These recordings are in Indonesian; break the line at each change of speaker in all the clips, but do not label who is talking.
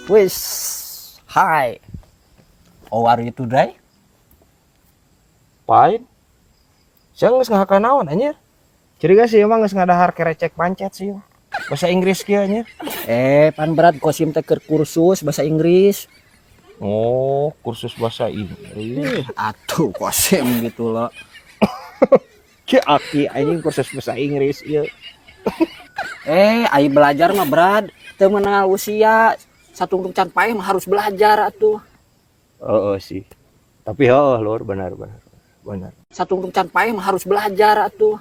Wis, hi. How are you today?
Fine. Saya nggak ngahaka naon anjir. Ciriga sih emang nggak ngadahar kerecek pancet sih. Bahasa Inggris kia anjir.
Pan berat kosim teh keur kursus bahasa Inggris.
Oh, kursus bahasa Inggris.
Atuh kosim gitu loh.
Ki aki anjing kursus bahasa Inggris ieu.
Ai belajar mah berat. Teu meunang usia. Satungtung can paeh mah harus belajar atuh.
Oh, sih. Tapi lur benar.
Satungtung can paeh mah harus belajar atuh.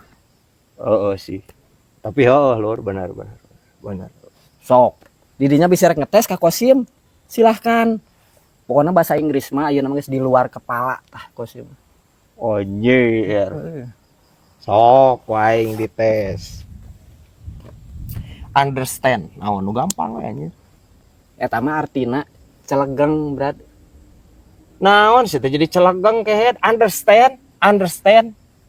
Oh, sih. Tapi lur benar.
Sok, didinya bisa rek ngetes ka kosim. Silahkan. Pokoknya bahasa Inggris mah ayeuna mah geus di luar kepala tah kosim.
Oh nyer. Sok waing dites. Understand. Naon nu gampang we anjir.
Eta mah artina celegeng berat.
Naon sih teh jadi celegang kehead understand.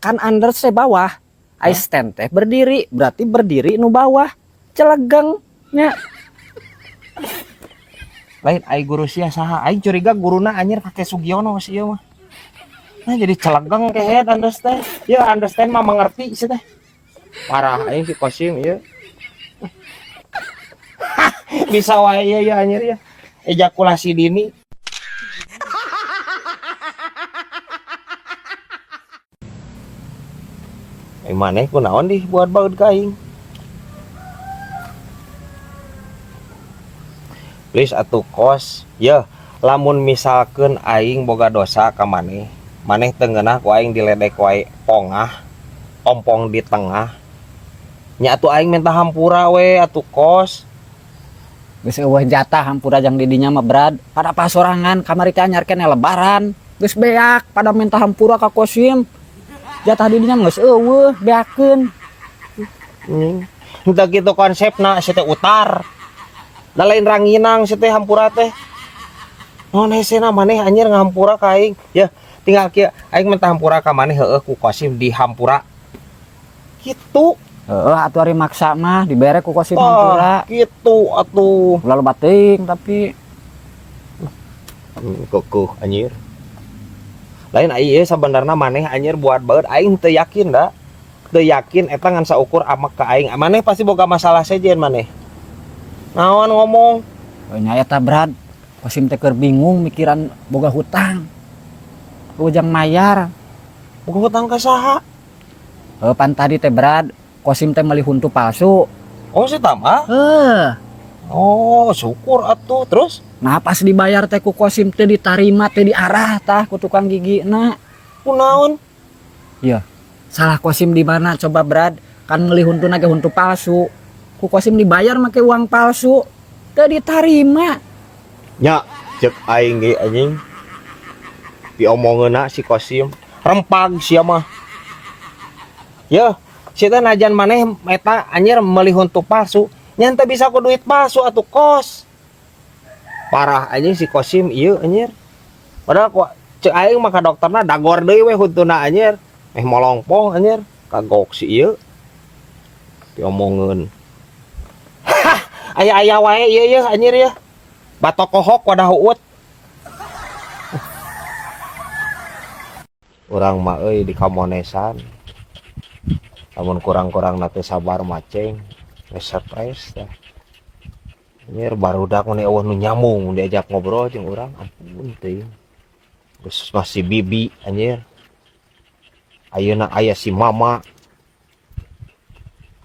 Kan under teh bawah. I stand teh berdiri, berarti berdiri nu bawah. Celegeng nya.
Lain ai guru sia saha aing curiga guruna anjir kakek Sugiono sih ieu mah. Nah jadi celegang kehead understand. Ya understand mah mengerti sih teh. Parah aing si Kosim ieu. Bisa wae ya anjir ya. Ejakulasi dini. Maneh ku naon di buat baut ka aing. Please atuh kos. Ya, lamun misalkeun aing boga dosa ka maneh, maneh teu ngeunah ku aing diledek wae pongah, ompong di tengah. Nya atuh aing minta hampura we atuh kos.
Geus eueuh jatah hampura jang didinya mah berat. Pada pasorangan kamari teh anyar keneh lebaran. Geus beak pada minta hampura ka kosim. Jatah didinya mah geus eueuh beakeun.
Entah gitu konsepna si teh utar. Da lain ranginang si teh hampura teh. Naon hesena maneh anjir ngahampura ka aing. Ya, tinggal kieu aing minta hampura ka maneh heueuh ku Kosim di hampura. Kitu.
Heeh atuh ari maksa mah dibere ku kosim hampura.
Kitu atuh.
Lalu bating tapi
Kukuh anjir. Lain ieu sabenerna maneh anjir buat baut aing teu yakin da. Teu yakin eta ngan saukur amek ka aing. Maneh pasti boga masalah sejen maneh. Naon ngomong?
nya eta berat. Kosim teh keur bingung mikiran boga hutang. Ujang mayar.
Boga hutang ka saha?
Pan tadi teh berat. Kosim teh meuli huntu palsu.
Oh si Tama? Oh syukur atuh. Terus?
Nah pas dibayar teh ku kosim teh ditarima teh diarah tah ku tukang gigina.
Kunaon?
Iya. Salah kosim di mana coba berat? Kan meuli huntuna ge huntu palsu. Ku kosim dibayar make uang palsu. Teu ditarima.
Nya cek aing ge anjing. Diomongeuna si Kosim rempag sia mah. Ya, si teh najan maneh eta anjir meuli huntu palsu. Nya teu bisa ku duit palsu atuh kos. Parah anjing si Kosim ieu anjir. Padahal ku cek aing mah ka dokterna dagor deui we huntuna anjir. Molongpong anjir kagok si ieu. Diomongeun. Aya wae ieu anjir ya. Batok kohok wadah uut. Urang mah euy di kamonesan. Lamun kurang-kurang teu sabar maceng, geus stres tah. Anjir barudak mun eueuh nu nyambung diajak ngobrol jeung urang, ampun teuing. Geus masih bibi anjir. Ayeuna aya si mama.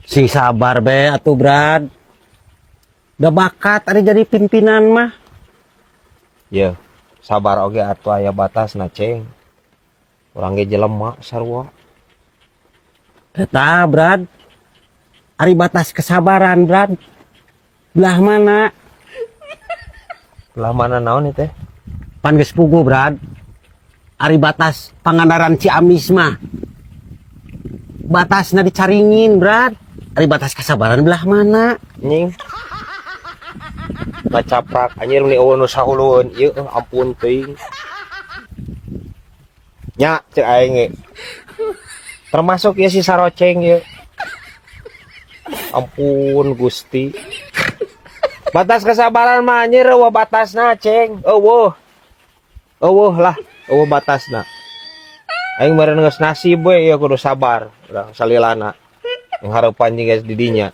Sing sabar be atuh berat. Udah bakat ada jadi pimpinan mah.
Ya, sabar oge atuh aya batasna ceng. Urang ge jelema sarua.
Eta berat. Ari batas kesabaran berat. Belah mana?
Belah mana naon ieu teh?
Pan geus puguh berat. Ari batas Pangandaran Ciamis mah. Batasna dicaringin berat. Ari batas kesabaran belah mana?
Nying. Ngacaprak anjir meni eueuh nu sahulueun ieu ampun teuing. Nya cek aing ge. Termasuk ya si saroceng ya. Ampun Gusti. Batas kesabaran mah anjir eueuh batasna, Ceng. Eueuh lah, eueuh batasna. Aing meureun geus nasib we ya kudu sabar, urang salilana. Harapan guys di dinya.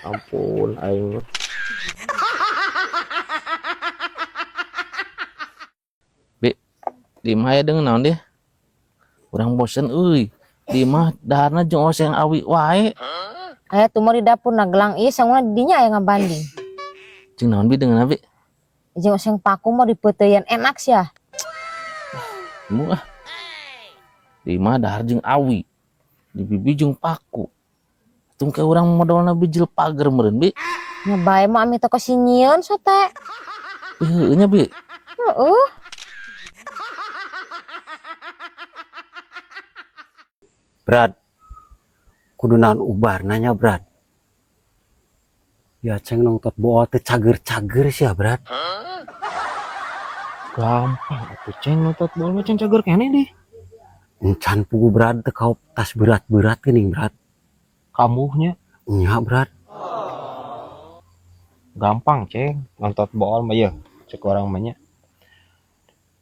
Ampun aing.
Bi, di mah ya dengan naon deh. Urang bosen euy. Di mah daharna jeung oseng awi wae.
Aya tuh mau di dapur na gelang ieu sanguna dinya aya ngabanding.
Jeung naon bi dengan abi?
Jeung oseng paku mau dipeuteyan enak sia.
Mu ah. Di mah dahar jeung awi. Di bibi jeung paku. Tung ke urang modalna bijil pager meureun bi.
Nya bae mah ami teh nyieun sote.
Heueuh nya bi.
Heeh.
Brad, kudu naon ubar nanya Brad. Ya ceng nongtot bool teh cager-cager sih ya Brad.
Gampang atuh Ceng nontot bola mah Ceng cager keneh deh.
Encan pugu Brad teh kau tas berat-berat geuning Brad.
Kamuhnya
Nya Brad.
gampang Ceng nontot bool mah ya cek orang mah nya.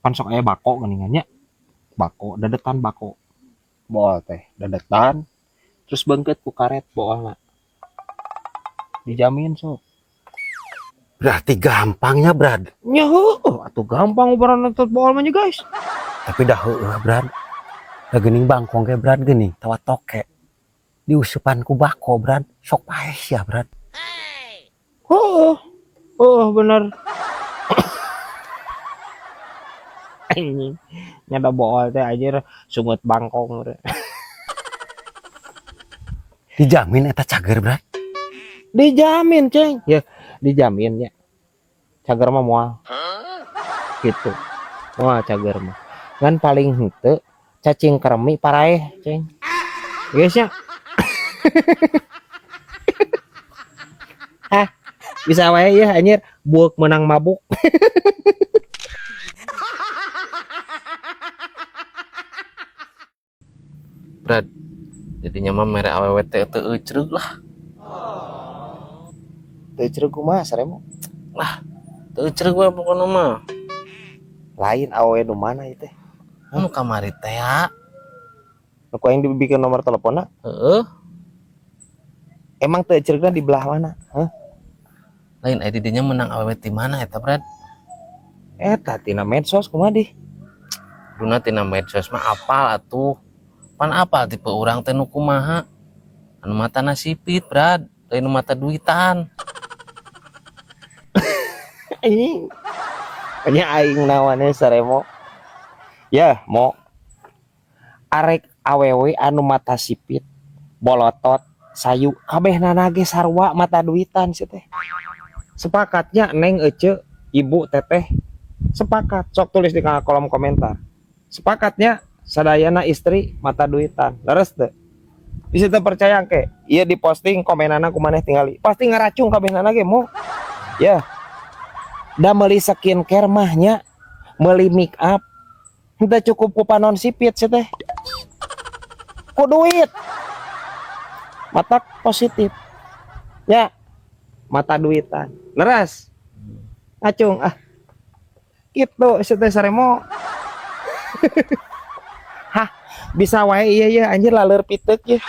Pan sok aya bako geuningannya. Bako dadetan bako. Bool teh dadetan terus beungkeut ku karet boolna. Dijamin sok.
Berarti gampangnya Brad.
Nya heueuh atuh gampang ubaran nontot bool mah nya guys.
Tapi dah heueuh Brad. Da geuning bangkong ge Brad geuning tawa toke. Diusupan ku bako Brad. Sok paes ya Brad.
Bener. Anjing. Nyada bool teh anjir sungut bangkong.
Dijamin eta cager Brad.
Dijamin Ceng. Ya, dijamin ya. Cager mah moal. Gitu. Moal cager mah. Ngan paling henteu cacing kremi paraeh, Ceng. Guys ya. Hah, bisa wae ya anjir buek menang mabuk.
Brad. Jadinya mah mere awewe teh teu euceug lah.
Teu ceureuh kumaha saremo?
Teu euceug we pokona mah.
Lain awewe nu mana ieu teh?
Nu kamari teh ya.
Nu yang dibikin nomor teleponna?
Heeh.
Emang teu ceureuhna di belah mana? Hah?
Lain aya di dinya menang awewe ti mana eta Brad?
Eta tina medsos kumaha di?
Duna tina medsos mah apal atuh. Pan apal tipe urang teh nu kumaha? Anu mata nasipit, Brad. Lain nu mata duitan.
Anjing. Nya aing nawane saremo. Ya, mo. Arek awewe anu mata sipit, bolotot, sayu, kabehna ge sarua mata duitan sih teh. Sepakatnya Neng Ece, Ibu Teteh. Sepakat, sok tulis di kolom komentar. Sepakatnya sadayana istri mata duitan. Leres teh. Bisa teu percaya ke? Ieu diposting komenana kumaneh tingali. Pasti ngaracung kabehna ge mo. Ya. Da meuli skincare mah nya, meuli make up. Henteu cukup ku panon sipit sih teh. Ku duit. Mata positif. Ya. Mata duitan. Leres. Acung ah. Gitu sih teh saremo. Hah, bisa wae iya anjir laleur pitek ya.